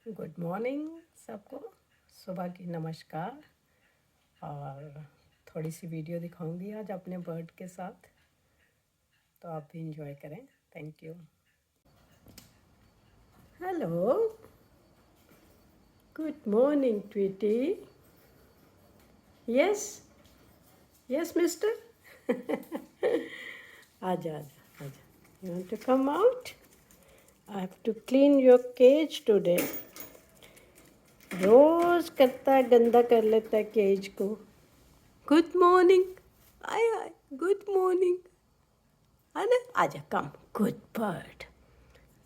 Good morning सबको। सुबह की नमस्कार। और थोड़ी सी वीडियो दिखाऊंगी आज अपने बर्ड के साथ, तो आप भी इंजॉय करें। Thank you. Hello, good morning Tweety. Yes yes mister. आजा आजा आजा। You want to come out? I have to clean your cage today. रोज करता है, गंदा कर लेता है केज को। Good morning. Aye aye, good morning. है ना? आजा, कम। Good bird.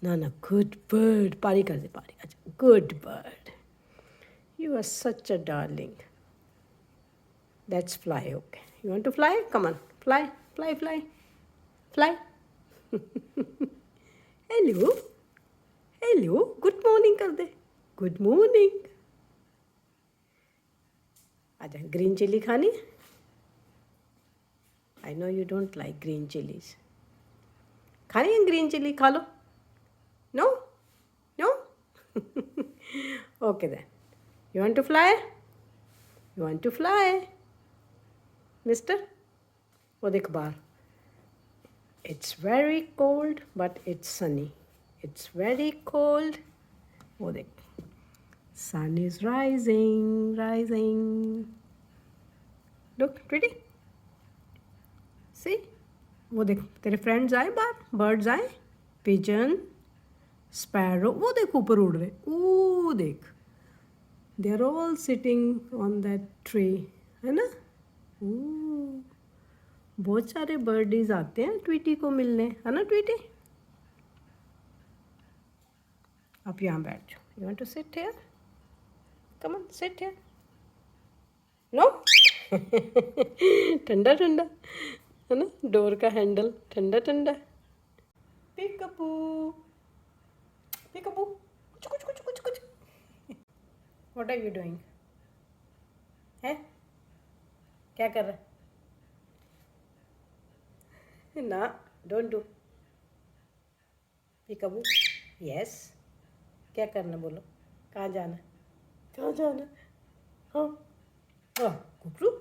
ना ना, गुड बर्ड। पारी कर दे, पारी। अच्छा, good bird. You are such a darling. Let's fly. Okay, you want to fly? Come on, fly fly fly fly. Hello hello, good morning कर दे। Good morning. आजा, ग्रीन चिली खानी? I know you don't like green chillies. खानी है green chilli? खा लो। No no. Okay then, you want to fly? You want to fly mister? वो देख बाहर। It's very cold but it's Sunny. It's very cold. वो देख, sun is rising rising. Look pretty, see. वो देख, तेरे फ्रेंड्स आए बाहर, बर्ड्स आए, पिजन, स्पैरो। वो देख ऊपर उड़ रहे। वो देख, they are all sitting on that tree, है ना? बहुत सारे बर्डीज आते हैं ट्वीटी को मिलने, है ना ट्वीटी? आप यहाँ बैठ जाओ। You want to sit here? Come on, sit here. No. ठंडा ठंडा, है ना? डोर का हैंडल ठंडा ठंडा। पिकअपू पिकअपू, कुछ कुछ कुछ कुछ कुछ। What are you doing? है क्या कर रहा है? ना, डोंट डू। पिकअपू, यस। क्या करना बोलो? कहाँ जाना? कहाँ जाना? हाँ हाँ, रुक रुक।